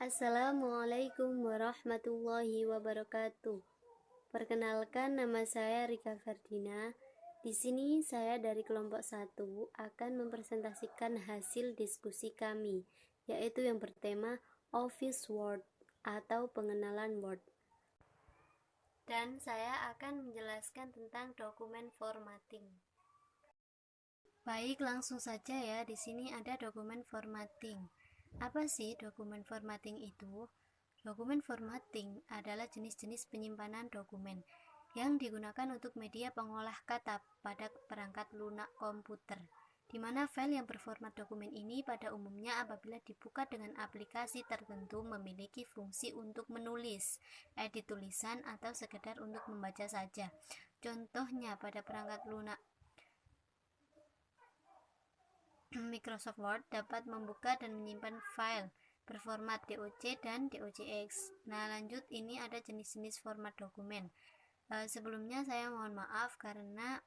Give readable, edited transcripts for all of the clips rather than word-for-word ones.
Assalamualaikum warahmatullahi wabarakatuh. Perkenalkan, nama saya Rika Ferdina. Di sini saya dari kelompok 1 akan mempresentasikan hasil diskusi kami, yaitu yang bertema Office Word atau pengenalan Word. Dan saya akan menjelaskan tentang dokumen formatting. Baik, langsung saja ya. Di sini ada dokumen formatting. Apa sih dokumen formatting itu? Dokumen formatting adalah jenis-jenis penyimpanan dokumen yang digunakan untuk media pengolah kata pada perangkat lunak komputer, di mana file yang berformat dokumen ini pada umumnya apabila dibuka dengan aplikasi tertentu memiliki fungsi untuk menulis, edit tulisan, atau sekedar untuk membaca saja. Contohnya pada perangkat lunak Microsoft Word dapat membuka dan menyimpan file berformat DOC dan DOCX. Nah, lanjut, ini ada jenis-jenis format dokumen. Sebelumnya saya mohon maaf karena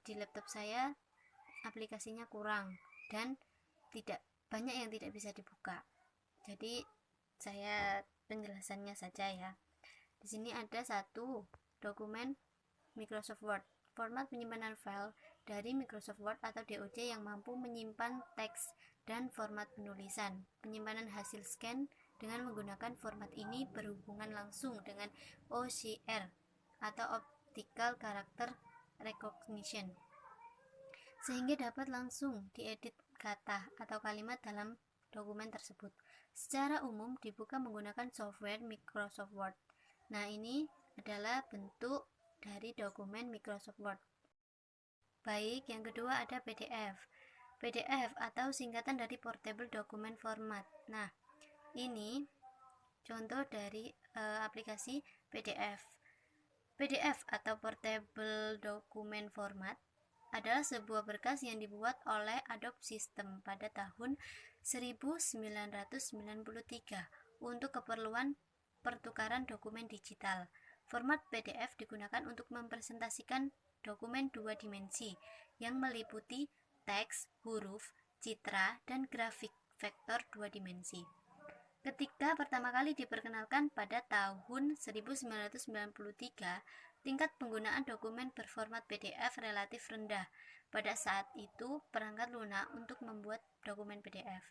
di laptop saya aplikasinya kurang dan tidak banyak yang tidak bisa dibuka. Jadi saya penjelasannya saja ya. Di sini ada satu dokumen Microsoft Word. Format penyimpanan file dari Microsoft Word atau DOC yang mampu menyimpan teks dan format penulisan. Penyimpanan hasil scan dengan menggunakan format ini berhubungan langsung dengan OCR atau Optical Character Recognition, sehingga dapat langsung diedit kata atau kalimat dalam dokumen tersebut. Secara umum dibuka menggunakan software Microsoft Word. Nah, ini adalah bentuk dari dokumen Microsoft Word. Baik, yang kedua ada PDF. PDF atau singkatan dari Portable Document Format. Nah, ini contoh dari aplikasi PDF. PDF atau Portable Document Format adalah sebuah berkas yang dibuat oleh Adobe System pada tahun 1993 untuk keperluan pertukaran dokumen digital. Format PDF digunakan untuk mempresentasikan dokumen dua dimensi yang meliputi teks, huruf, citra, dan grafik vektor dua dimensi. Ketika pertama kali diperkenalkan pada tahun 1993, tingkat penggunaan dokumen berformat PDF relatif rendah. Pada saat itu, perangkat lunak untuk membuat dokumen PDF.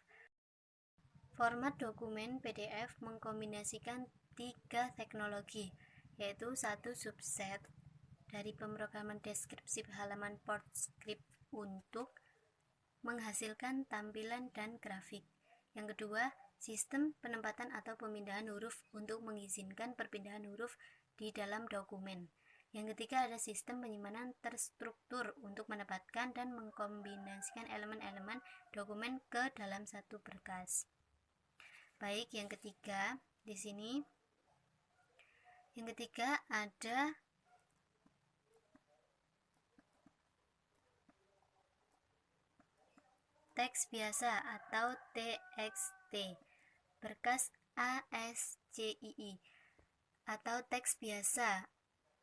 Format dokumen PDF mengkombinasikan 3 teknologi, yaitu satu subset dari pemrograman deskripsi halaman PostScript untuk menghasilkan tampilan dan grafik. Yang kedua, sistem penempatan atau pemindahan huruf untuk mengizinkan perpindahan huruf di dalam dokumen. Yang ketiga, ada sistem penyimpanan terstruktur untuk menempatkan dan mengkombinasikan elemen-elemen dokumen ke dalam satu berkas. Baik, yang ketiga di sini. Yang ketiga ada teks biasa atau TXT, berkas ASCII, atau teks biasa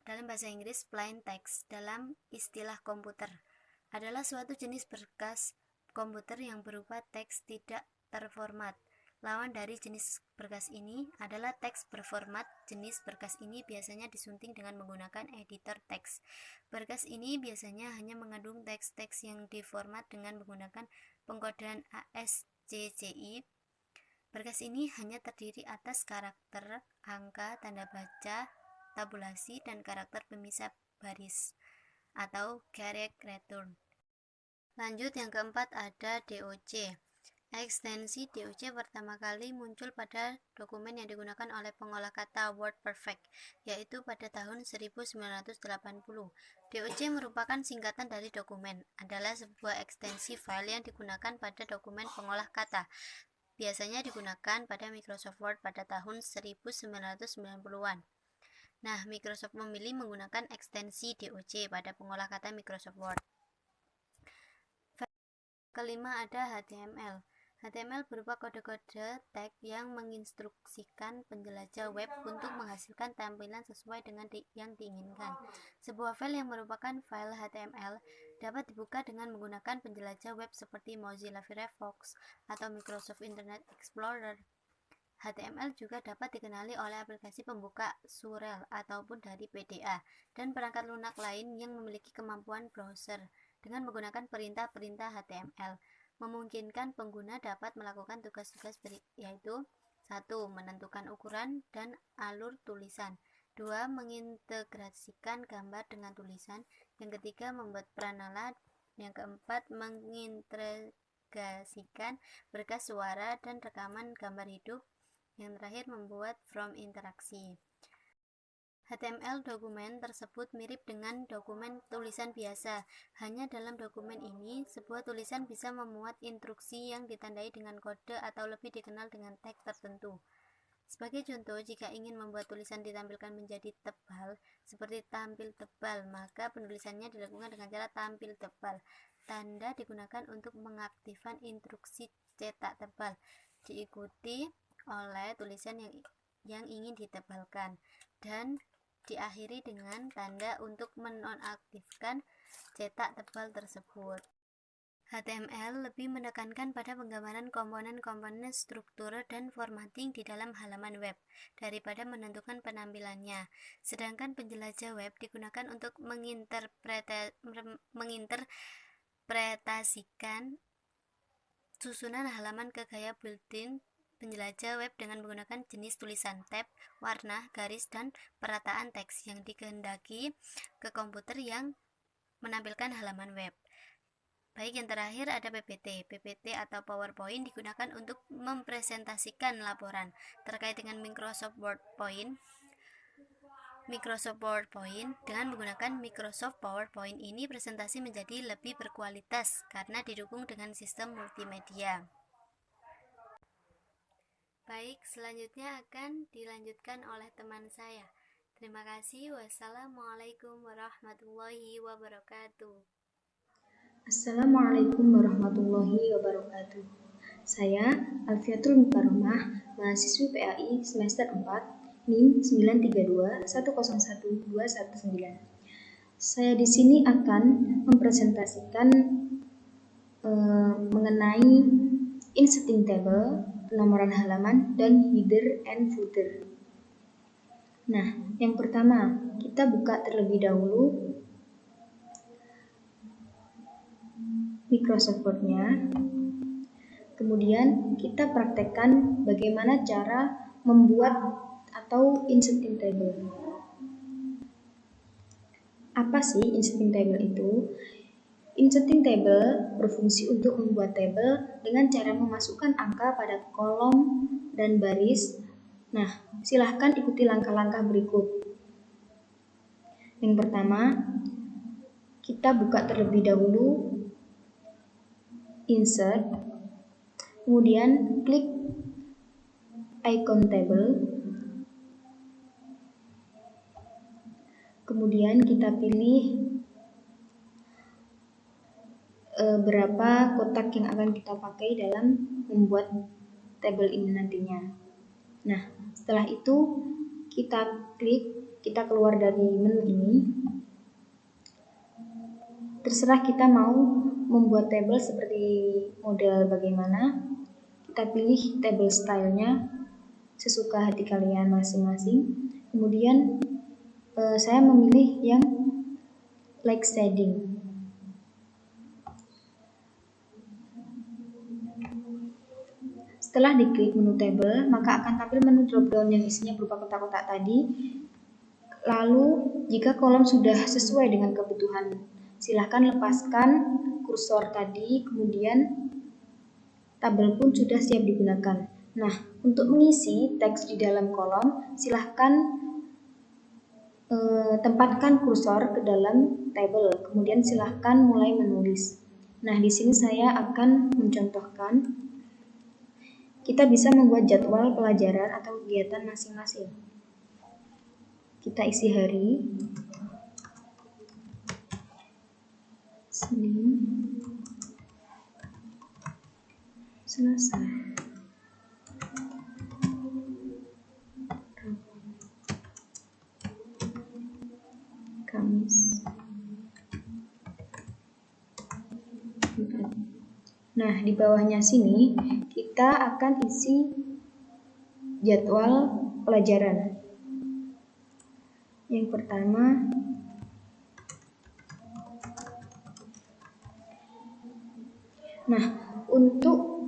dalam bahasa Inggris plain text dalam istilah komputer, adalah suatu jenis berkas komputer yang berupa teks tidak terformat. Lawan dari jenis berkas ini adalah teks berformat. Jenis berkas ini biasanya disunting dengan menggunakan editor teks. Berkas ini biasanya hanya mengandung teks-teks yang diformat dengan menggunakan pengkodean ASCII. Berkas ini hanya terdiri atas karakter, angka, tanda baca, tabulasi, dan karakter pemisah baris atau character return. Lanjut, yang keempat ada DOC. Ekstensi DOC pertama kali muncul pada dokumen yang digunakan oleh pengolah kata WordPerfect, yaitu pada tahun 1980. DOC merupakan singkatan dari dokumen, adalah sebuah ekstensi file yang digunakan pada dokumen pengolah kata. Biasanya digunakan pada Microsoft Word pada tahun 1990-an. Nah, Microsoft memilih menggunakan ekstensi DOC pada pengolah kata Microsoft Word. Kelima ada HTML. HTML berupa kode-kode tag yang menginstruksikan penjelajah web untuk menghasilkan tampilan sesuai dengan yang diinginkan. Sebuah file yang merupakan file HTML dapat dibuka dengan menggunakan penjelajah web seperti Mozilla Firefox atau Microsoft Internet Explorer. HTML juga dapat dikenali oleh aplikasi pembuka surel ataupun dari PDA dan perangkat lunak lain yang memiliki kemampuan browser dengan menggunakan perintah-perintah HTML. Memungkinkan pengguna dapat melakukan tugas-tugas yaitu 1. Menentukan ukuran dan alur tulisan. 2. Mengintegrasikan gambar dengan tulisan. Yang ketiga, membuat pranala. Yang keempat, mengintegrasikan berkas suara dan rekaman gambar hidup. Yang terakhir, membuat form interaksi. HTML dokumen tersebut mirip dengan dokumen tulisan biasa. Hanya dalam dokumen ini, sebuah tulisan bisa memuat instruksi yang ditandai dengan kode atau lebih dikenal dengan tag tertentu. Sebagai contoh, jika ingin membuat tulisan ditampilkan menjadi tebal, seperti tampil tebal, maka penulisannya dilakukan dengan cara tampil tebal. Tanda digunakan untuk mengaktifkan instruksi cetak tebal, diikuti oleh tulisan yang ingin ditebalkan, dan diakhiri dengan tanda untuk menonaktifkan cetak tebal tersebut. HTML lebih menekankan pada penggambaran komponen-komponen struktur dan formatting di dalam halaman web daripada menentukan penampilannya. Sedangkan penjelajah web digunakan untuk menginterpretasikan susunan halaman ke gaya built-in penjelajah web dengan menggunakan jenis tulisan, tab, warna, garis, dan perataan teks yang dikehendaki ke komputer yang menampilkan halaman web. Baik, yang terakhir ada PPT. PPT atau PowerPoint digunakan untuk mempresentasikan laporan terkait dengan Microsoft PowerPoint. Dengan menggunakan Microsoft PowerPoint ini, presentasi menjadi lebih berkualitas karena didukung dengan sistem multimedia. Baik, selanjutnya akan dilanjutkan oleh teman saya. Terima kasih. Wassalamualaikum warahmatullahi wabarakatuh. Assalamualaikum warahmatullahi wabarakatuh. Saya Alfiatul Mukarramah, mahasiswi PAI semester 4, NIM 932101219. Saya di sini akan mempresentasikan mengenai inserting table, penomoran halaman, dan header and footer. Nah, yang pertama, kita buka terlebih dahulu Microsoft Word-nya. Kemudian kita praktekkan bagaimana cara membuat atau inserting table. Apa sih inserting table itu? Inserting table berfungsi untuk membuat tabel dengan cara memasukkan angka pada kolom dan baris. Nah, silahkan ikuti langkah-langkah berikut. Yang pertama, kita buka terlebih dahulu Insert, kemudian klik icon table, kemudian kita pilih berapa kotak yang akan kita pakai dalam membuat tabel ini nantinya. Nah, setelah itu kita keluar dari menu ini. Terserah kita mau membuat tabel seperti model bagaimana. Kita pilih table style-nya sesuka hati kalian masing-masing. Kemudian saya memilih yang like shading. Setelah diklik menu table, maka akan tampil menu drop-down yang isinya berupa kotak-kotak tadi. Lalu, jika kolom sudah sesuai dengan kebutuhan, silahkan lepaskan kursor tadi, kemudian tabel pun sudah siap digunakan. Nah, untuk mengisi teks di dalam kolom, silahkan tempatkan kursor ke dalam tabel, kemudian silahkan mulai menulis. Nah, di sini saya akan mencontohkan. Kita bisa membuat jadwal pelajaran atau kegiatan masing-masing. Kita isi hari, Senin, Selasa, Kamis, Jumat. Nah, di bawahnya sini kita akan isi jadwal pelajaran. Yang pertama, nah untuk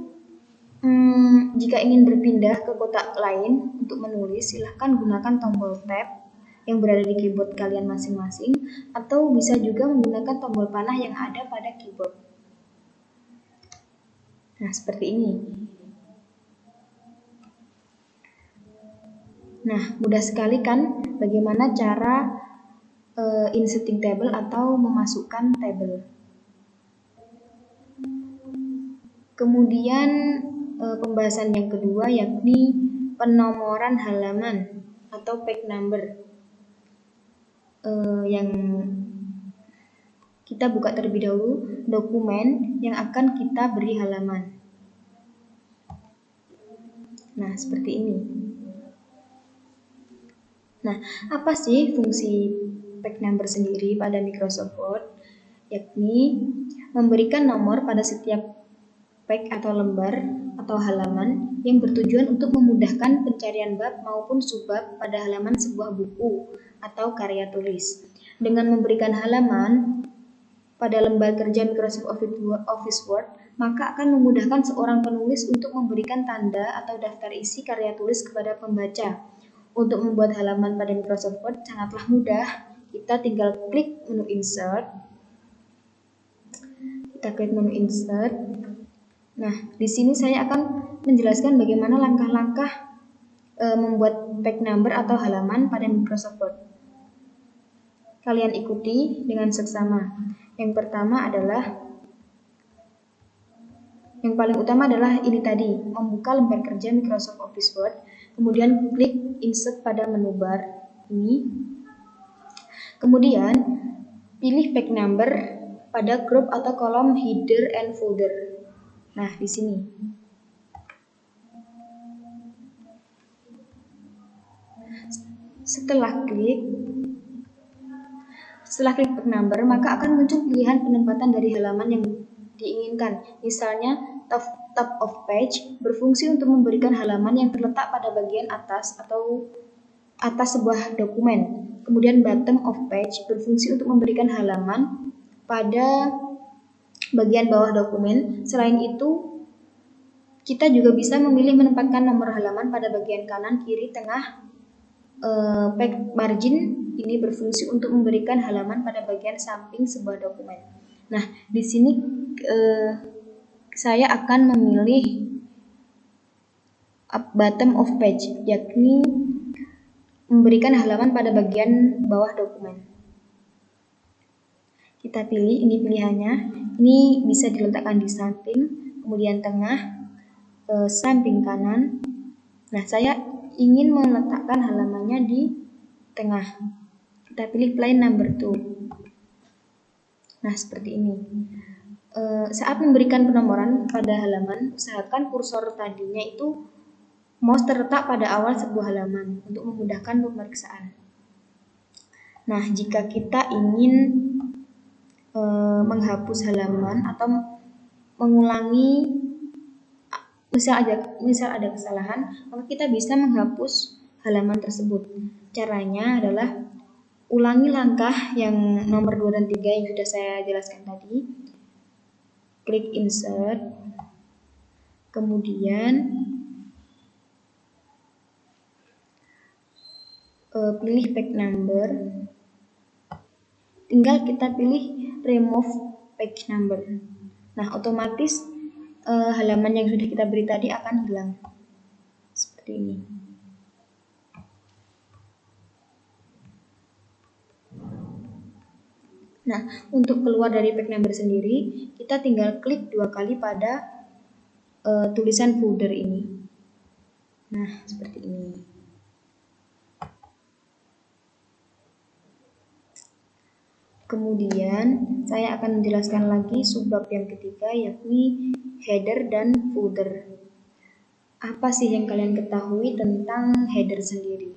jika ingin berpindah ke kotak lain untuk menulis, silahkan gunakan tombol tab yang berada di keyboard kalian masing-masing, atau bisa juga menggunakan tombol panah yang ada pada keyboard. Nah, seperti ini. Nah, mudah sekali kan bagaimana cara inserting table atau memasukkan table. Kemudian pembahasan yang kedua yakni penomoran halaman atau page number. Yang kita buka terlebih dahulu dokumen yang akan kita beri halaman. Nah, seperti ini. Nah, apa sih fungsi page number sendiri pada Microsoft Word? Yakni memberikan nomor pada setiap page atau lembar atau halaman yang bertujuan untuk memudahkan pencarian bab maupun subbab pada halaman sebuah buku atau karya tulis. Dengan memberikan halaman pada lembar kerja Microsoft Office Word, maka akan memudahkan seorang penulis untuk memberikan tanda atau daftar isi karya tulis kepada pembaca. Untuk membuat halaman pada Microsoft Word sangatlah mudah. Kita tinggal klik menu Insert. Nah, di sini saya akan menjelaskan bagaimana langkah-langkah membuat page number atau halaman pada Microsoft Word. Kalian ikuti dengan seksama. Yang paling utama adalah ini tadi, membuka lembar kerja Microsoft Office Word, kemudian klik Insert pada menu bar ini. Kemudian pilih page number pada group atau kolom header and folder. Nah, di sini. Setelah klik page number, maka akan muncul pilihan penempatan dari halaman yang diinginkan. Misalnya, top of page berfungsi untuk memberikan halaman yang terletak pada bagian atas atau atas sebuah dokumen. Kemudian bottom of page berfungsi untuk memberikan halaman pada bagian bawah dokumen. Selain itu, kita juga bisa memilih menempatkan nomor halaman pada bagian kanan, kiri, tengah. Page margin ini berfungsi untuk memberikan halaman pada bagian samping sebuah dokumen. Nah, di sini saya akan memilih bottom of page, yakni memberikan halaman pada bagian bawah dokumen. Kita pilih, ini pilihannya. Ini bisa diletakkan di samping, kemudian tengah, samping kanan. Nah, saya ingin meletakkan halamannya di tengah. Kita pilih plain number 2. Nah, seperti ini. Saat memberikan penomoran pada halaman, usahakan kursor tadinya itu mouse terletak pada awal sebuah halaman untuk memudahkan pemeriksaan. Nah, jika kita ingin menghapus halaman atau mengulangi, misal ada kesalahan, maka kita bisa menghapus halaman tersebut. Caranya adalah ulangi langkah yang nomor 2 dan 3 yang sudah saya jelaskan tadi. Klik Insert, kemudian pilih page number. Tinggal kita pilih remove page number. Nah, otomatis halaman yang sudah kita beri tadi akan hilang. Seperti ini. Nah, untuk keluar dari page number sendiri, kita tinggal klik 2 kali pada tulisan folder ini. Nah, seperti ini. Kemudian, saya akan menjelaskan lagi subbab yang ketiga, yakni header dan footer. Apa sih yang kalian ketahui tentang header sendiri?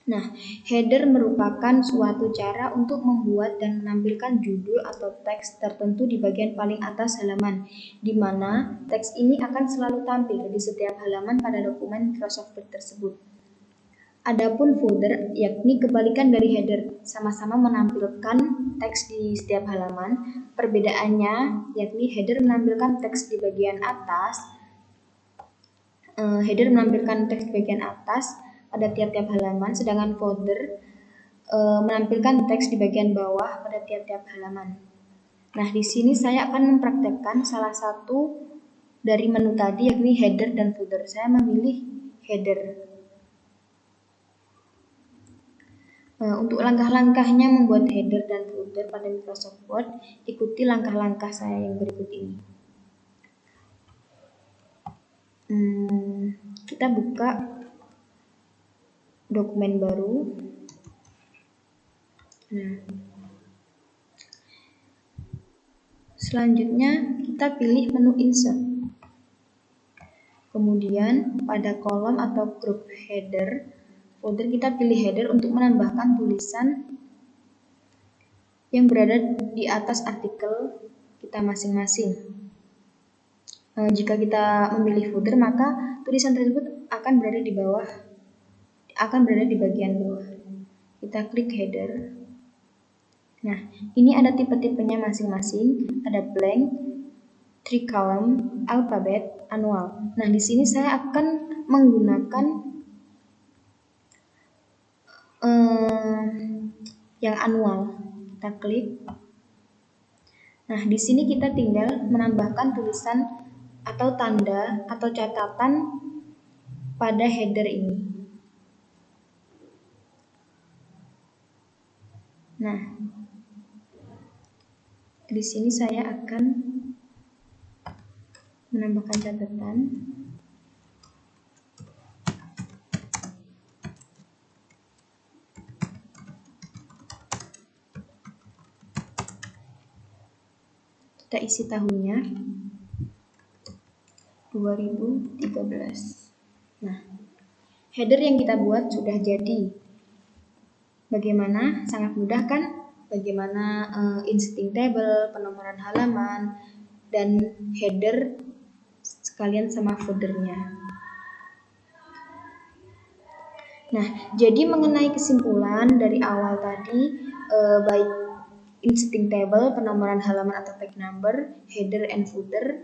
Nah, header merupakan suatu cara untuk membuat dan menampilkan judul atau teks tertentu di bagian paling atas halaman, di mana teks ini akan selalu tampil di setiap halaman pada dokumen Microsoft Word tersebut. Adapun footer, yakni kebalikan dari header, sama-sama menampilkan teks di setiap halaman. Perbedaannya, yakni header menampilkan teks di bagian atas, pada tiap-tiap halaman, sedangkan footer menampilkan teks di bagian bawah pada tiap-tiap halaman. Nah, di sini saya akan mempraktekkan salah satu dari menu tadi, yakni header dan footer. Saya memilih header. Untuk langkah-langkahnya membuat header dan footer pada Microsoft Word, ikuti langkah-langkah saya yang berikut ini. Kita buka dokumen baru. Nah, selanjutnya kita pilih menu Insert. Kemudian pada kolom atau grup header, footer kita pilih header untuk menambahkan tulisan yang berada di atas artikel kita masing-masing. Jika kita memilih footer, maka tulisan tersebut akan berada di bagian bawah. Kita klik header. Nah, ini ada tipe-tipenya masing-masing. Ada blank, 3 column, alphabet, annual. Nah, di sini saya akan menggunakan yang annual. Kita klik. Nah, di sini kita tinggal menambahkan tulisan atau tanda atau catatan pada header ini. Nah, di sini saya akan menambahkan catatan. Kita isi tahunnya 2013. Nah, header yang kita buat sudah jadi. Bagaimana? Sangat mudah kan? Bagaimana inserting table, penomoran halaman, dan header sekalian sama footernya. Nah, jadi mengenai kesimpulan dari awal tadi, baik inserting table, penomoran halaman atau page number, header and footer,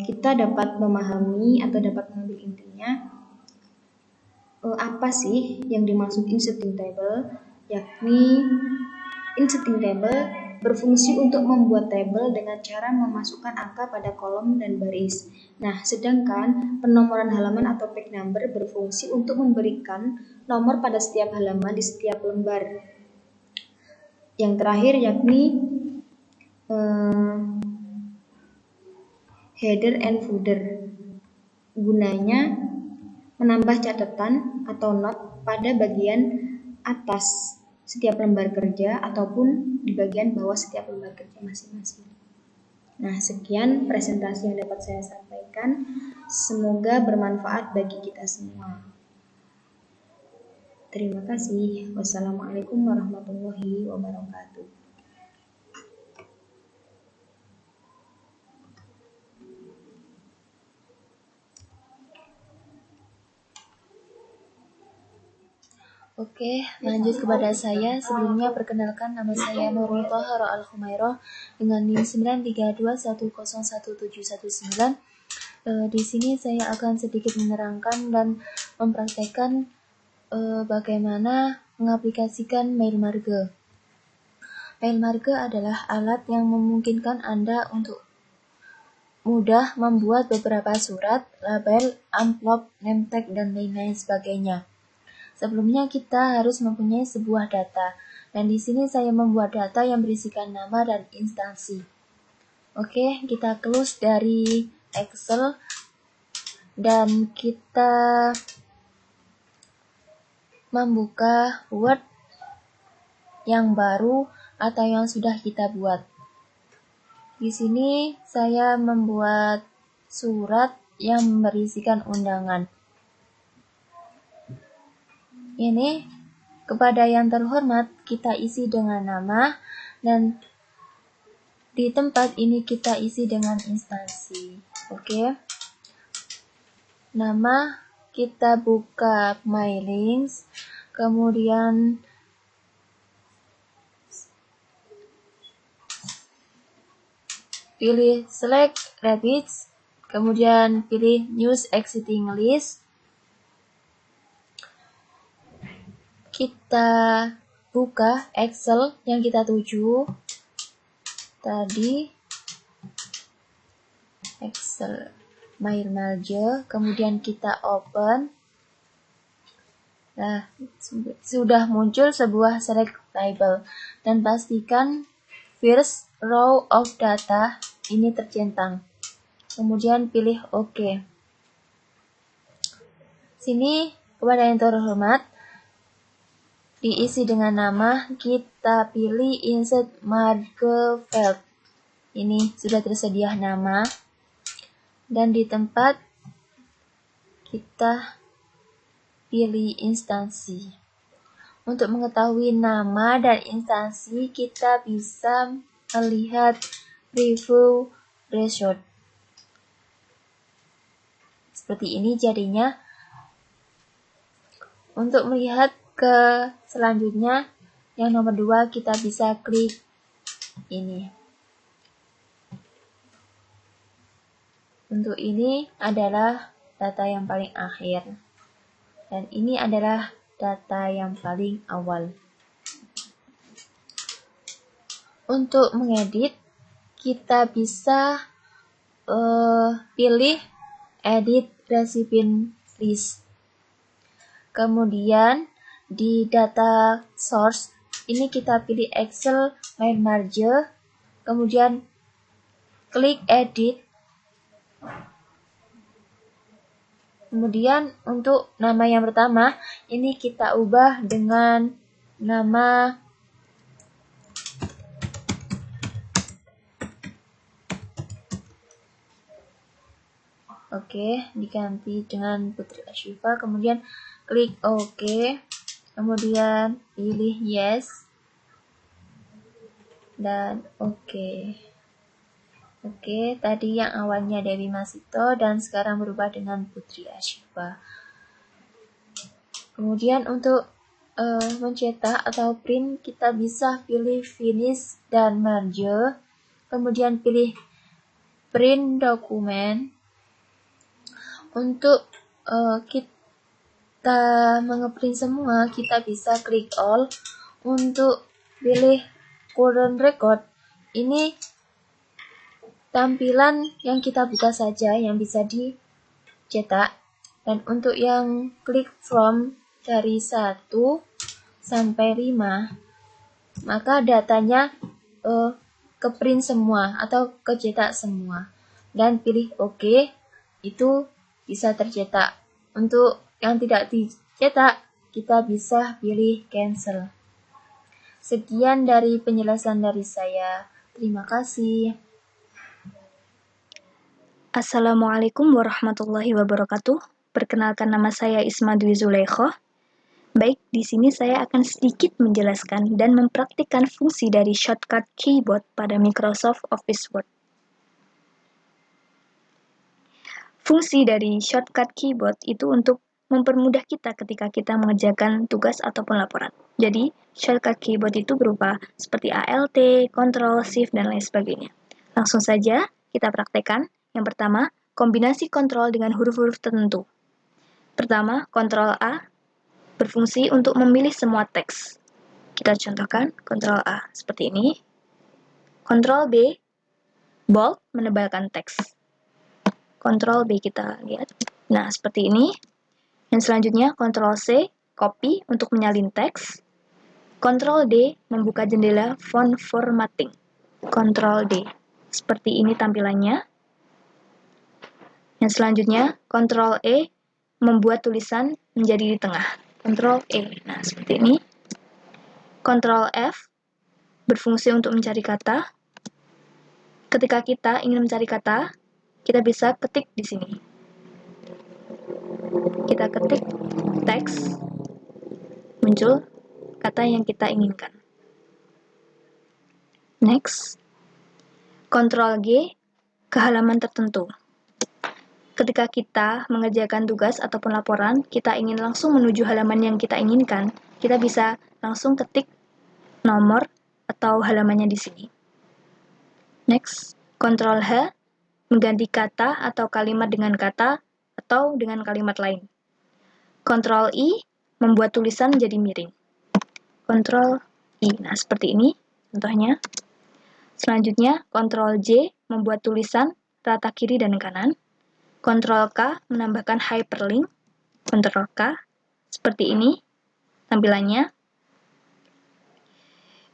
kita dapat memahami atau dapat mengambil intinya apa sih yang dimaksud inserting table, yakni inserting table berfungsi untuk membuat tabel dengan cara memasukkan angka pada kolom dan baris. Nah, sedangkan penomoran halaman atau page number berfungsi untuk memberikan nomor pada setiap halaman di setiap lembar. Yang terakhir yakni header and footer. Gunanya menambah catatan atau note pada bagian atas setiap lembar kerja ataupun di bagian bawah setiap lembar kerja masing-masing. Nah, sekian presentasi yang dapat saya sampaikan. Semoga bermanfaat bagi kita semua. Terima kasih. Wassalamualaikum warahmatullahi wabarakatuh. Oke, lanjut kepada saya. Sebelumnya perkenalkan, nama saya Nurul Thahara Al-Humairah dengan NIM 932101719. Di sini saya akan sedikit menerangkan dan mempraktekkan bagaimana mengaplikasikan Mailmarge. Mailmarge adalah alat yang memungkinkan Anda untuk mudah membuat beberapa surat, label, amplop, name tag, dan lain-lain sebagainya. Sebelumnya kita harus mempunyai sebuah data, dan di sini saya membuat data yang berisikan nama dan instansi. Oke, kita close dari Excel dan kita membuka Word yang baru atau yang sudah kita buat. Di sini saya membuat surat yang berisikan undangan. ini kepada yang terhormat kita isi dengan nama, dan di tempat ini kita isi dengan instansi. Oke. Nama kita buka My Links, kemudian pilih Select Rabbits, kemudian pilih News Exiting List. Kita buka Excel yang kita tuju tadi, Excel Merge, kemudian kita open. Nah, sudah muncul sebuah select table, dan pastikan first row of data ini tercentang. Kemudian pilih OK. Sini kepada yang terhormat diisi dengan nama, kita pilih insert marker field. Ini sudah tersedia nama, dan di tempat kita pilih instansi. Untuk mengetahui nama dan instansi, kita bisa melihat preview result. Seperti ini jadinya. Untuk melihat ke selanjutnya, yang nomor 2 kita bisa klik ini. Untuk ini adalah data yang paling akhir, dan ini adalah data yang paling awal. Untuk mengedit, kita bisa pilih Edit Recipient List. Kemudian di data source ini kita pilih Excel Merge, kemudian klik Edit. Kemudian untuk nama yang pertama ini kita ubah dengan nama diganti dengan Putri Ashifa, kemudian klik OK, kemudian pilih Yes dan OK. Tadi yang awalnya Dewi Masito dan sekarang berubah dengan Putri Ashifa. Kemudian untuk mencetak atau print, kita bisa pilih Finish dan Merge, kemudian pilih Print Dokumen. Untuk kita mengeprint semua, kita bisa klik All. Untuk pilih Current Record, ini tampilan yang kita buka saja yang bisa dicetak. Dan untuk yang klik From dari 1 sampai 5, maka datanya ke print semua atau kecetak semua. Dan pilih OK, itu bisa tercetak. Untuk yang tidak dicetak, kita bisa pilih Cancel. Sekian dari penjelasan dari saya. Terima kasih. Assalamualaikum warahmatullahi wabarakatuh. Perkenalkan, nama saya Isma Dwi Zulaikha. Baik, di sini saya akan sedikit menjelaskan dan mempraktikkan fungsi dari shortcut keyboard pada Microsoft Office Word. Fungsi dari shortcut keyboard itu untuk mempermudah kita ketika kita mengerjakan tugas ataupun laporan. Jadi, shortcut keyboard itu berupa seperti Alt, Ctrl, Shift, dan lain sebagainya. Langsung saja kita praktekkan. Yang pertama, kombinasi kontrol dengan huruf-huruf tertentu. Pertama, Ctrl A berfungsi untuk memilih semua teks. Kita contohkan Ctrl A seperti ini. Ctrl B, bold, menebalkan teks. Ctrl B kita lihat. Nah, seperti ini. Yang selanjutnya, Ctrl C, copy untuk menyalin teks. Ctrl D, membuka jendela font formatting. Ctrl D. Seperti ini tampilannya. Yang selanjutnya, Ctrl E, membuat tulisan menjadi di tengah. Ctrl E. Nah, seperti ini. Ctrl F, berfungsi untuk mencari kata. Ketika kita ingin mencari kata, kita bisa ketik di sini. Kita ketik teks, muncul kata yang kita inginkan. Next, Ctrl G ke halaman tertentu. Ketika kita mengerjakan tugas ataupun laporan, kita ingin langsung menuju halaman yang kita inginkan, kita bisa langsung ketik nomor atau halamannya di sini. Next, Ctrl H mengganti kata atau kalimat dengan kata atau dengan kalimat lain. Ctrl I membuat tulisan jadi miring. Ctrl I. Nah, seperti ini contohnya. Selanjutnya, Ctrl J membuat tulisan rata kiri dan kanan. Ctrl K menambahkan hyperlink. Ctrl K. Seperti ini tampilannya.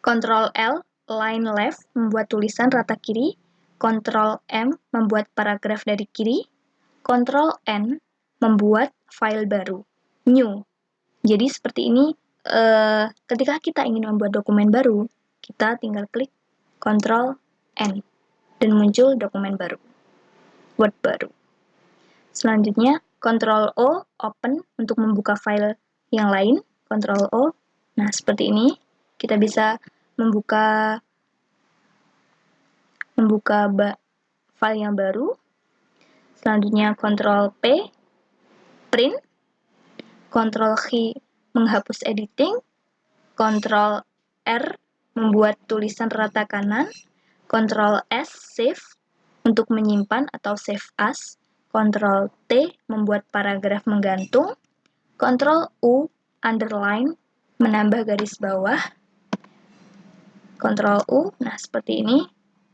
Ctrl L, line left, membuat tulisan rata kiri. Ctrl M, membuat paragraf dari kiri. Ctrl N, membuat file baru. New. Jadi seperti ini, ketika kita ingin membuat dokumen baru, kita tinggal klik Ctrl N, dan muncul dokumen baru. Word baru. Selanjutnya, Ctrl O, open, untuk membuka file yang lain. Ctrl O. Nah, seperti ini. Kita bisa membuka file yang baru. Selanjutnya, Ctrl P, print. Ctrl X, menghapus editing. Ctrl R, membuat tulisan rata kanan. Ctrl S, save, untuk menyimpan atau save as. Ctrl T, membuat paragraf menggantung. Ctrl U, underline, menambah garis bawah. Ctrl U, nah seperti ini,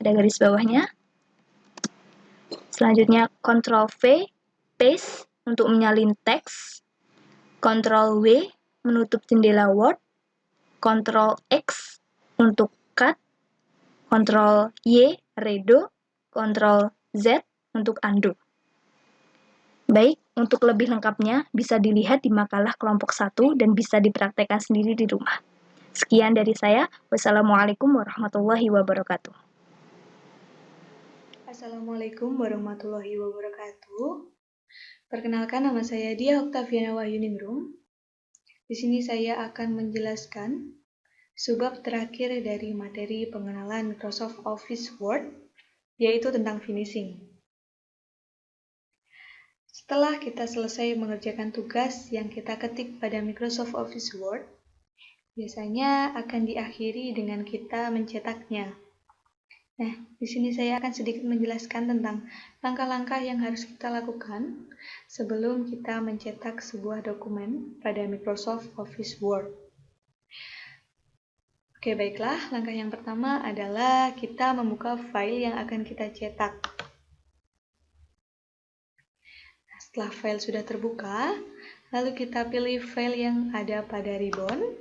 ada garis bawahnya. Selanjutnya Ctrl V, paste, untuk menyalin teks. Ctrl W, menutup jendela Word. Ctrl X, untuk cut. Ctrl Y, redo. Ctrl Z, untuk undo. Baik, untuk lebih lengkapnya bisa dilihat di makalah kelompok 1 dan bisa dipraktekkan sendiri di rumah. Sekian dari saya. Wassalamualaikum warahmatullahi wabarakatuh. Assalamualaikum warahmatullahi wabarakatuh. Perkenalkan, nama saya Dia Oktaviana Wahyuningrum. Di sini saya akan menjelaskan subbab terakhir dari materi pengenalan Microsoft Office Word, yaitu tentang finishing. Setelah kita selesai mengerjakan tugas yang kita ketik pada Microsoft Office Word, biasanya akan diakhiri dengan kita mencetaknya. Nah, di sini saya akan sedikit menjelaskan tentang langkah-langkah yang harus kita lakukan sebelum kita mencetak sebuah dokumen pada Microsoft Office Word. Oke, baiklah. Langkah yang pertama adalah kita membuka file yang akan kita cetak. Setelah file sudah terbuka, lalu kita pilih file yang ada pada ribbon.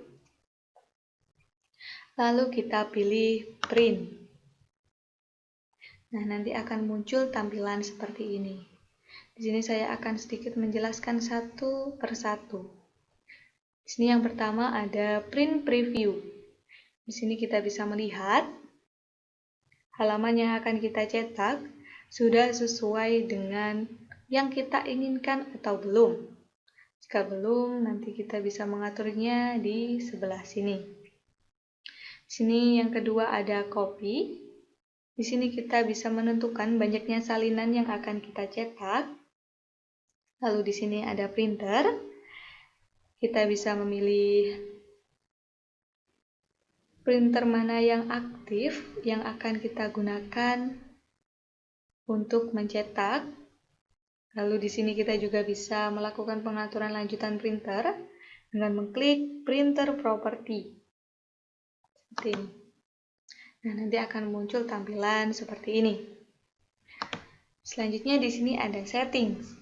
Lalu kita pilih print. Nah, nanti akan muncul tampilan seperti ini. Di sini saya akan sedikit menjelaskan satu persatu. Di sini yang pertama ada print preview. Di sini kita bisa melihat halaman yang akan kita cetak sudah sesuai dengan yang kita inginkan atau belum. Jika belum, nanti kita bisa mengaturnya di sebelah sini. Di sini yang kedua ada copy. Di sini kita bisa menentukan banyaknya salinan yang akan kita cetak. Lalu di sini ada printer. Kita bisa memilih printer mana yang aktif yang akan kita gunakan untuk mencetak. Lalu di sini kita juga bisa melakukan pengaturan lanjutan printer dengan mengklik printer property. Seperti ini. Nah, nanti akan muncul tampilan seperti ini. Selanjutnya di sini ada settings.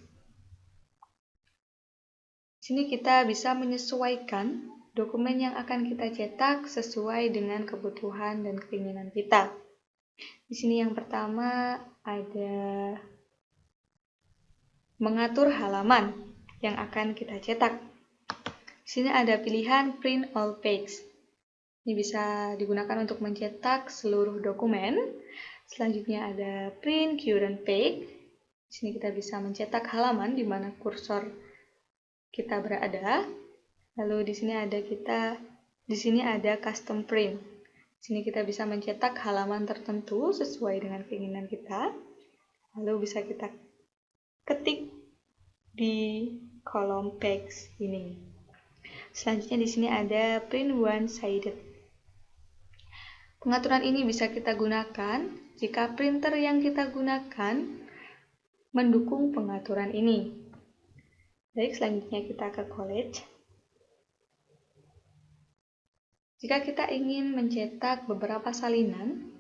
Di sini kita bisa menyesuaikan dokumen yang akan kita cetak sesuai dengan kebutuhan dan keinginan kita. Di sini yang pertama ada mengatur halaman yang akan kita cetak. Di sini ada pilihan print all page. Ini bisa digunakan untuk mencetak seluruh dokumen. Selanjutnya ada print current page. Di sini kita bisa mencetak halaman di mana kursor kita berada. Lalu di sini ada custom print. Di sini kita bisa mencetak halaman tertentu sesuai dengan keinginan kita. Lalu bisa kita ketik di kolom text ini. Selanjutnya di sini ada print one-sided. Pengaturan ini bisa kita gunakan jika printer yang kita gunakan mendukung pengaturan ini. Baik, selanjutnya kita ke college. Jika kita ingin mencetak beberapa salinan,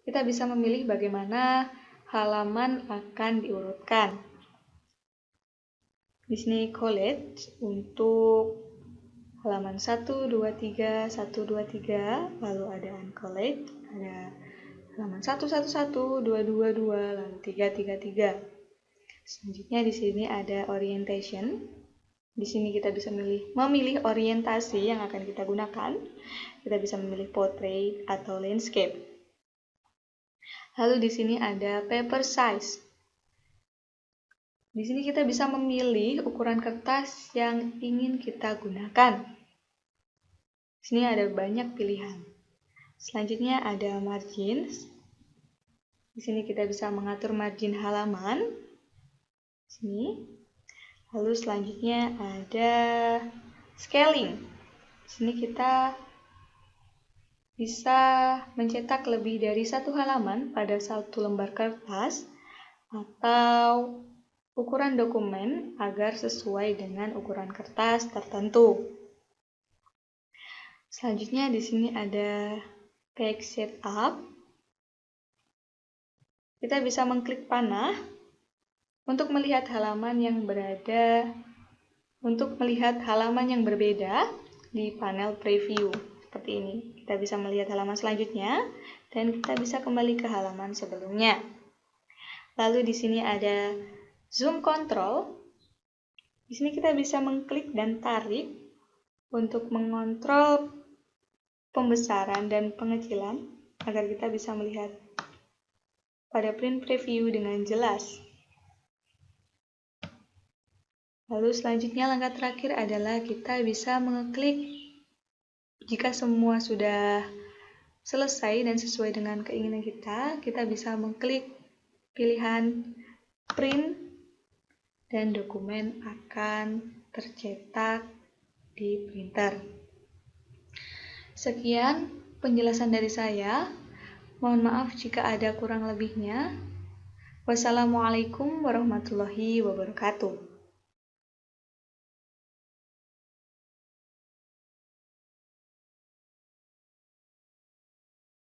kita bisa memilih bagaimana halaman akan diurutkan. Di sini college untuk halaman 1, 2, 3, 1, 2, 3, lalu ada uncollege, ada halaman 1, 1, 1, 2, 2, 2, lalu 3, 3, 3. Selanjutnya di sini ada orientation. Di sini kita bisa memilih orientasi yang akan kita gunakan. Kita bisa memilih portrait atau landscape. Lalu di sini ada paper size. Di sini kita bisa memilih ukuran kertas yang ingin kita gunakan. Di sini ada banyak pilihan. Selanjutnya ada margins. Di sini kita bisa mengatur margin halaman. Di sini. Lalu selanjutnya ada scaling. Di sini kita bisa mencetak lebih dari satu halaman pada satu lembar kertas atau ukuran dokumen agar sesuai dengan ukuran kertas tertentu. Selanjutnya di sini ada page setup. Kita bisa mengklik panah untuk melihat halaman yang berbeda di panel preview seperti ini. Kita bisa melihat halaman selanjutnya dan kita bisa kembali ke halaman sebelumnya. Lalu di sini ada zoom control. Di sini kita bisa mengklik dan tarik untuk mengontrol pembesaran dan pengecilan agar kita bisa melihat pada print preview dengan jelas. Lalu selanjutnya langkah terakhir adalah kita bisa mengeklik jika semua sudah selesai dan sesuai dengan keinginan kita bisa mengklik pilihan print dan dokumen akan tercetak di printer. Sekian penjelasan dari saya. Mohon maaf jika ada kurang lebihnya. Wassalamualaikum warahmatullahi wabarakatuh.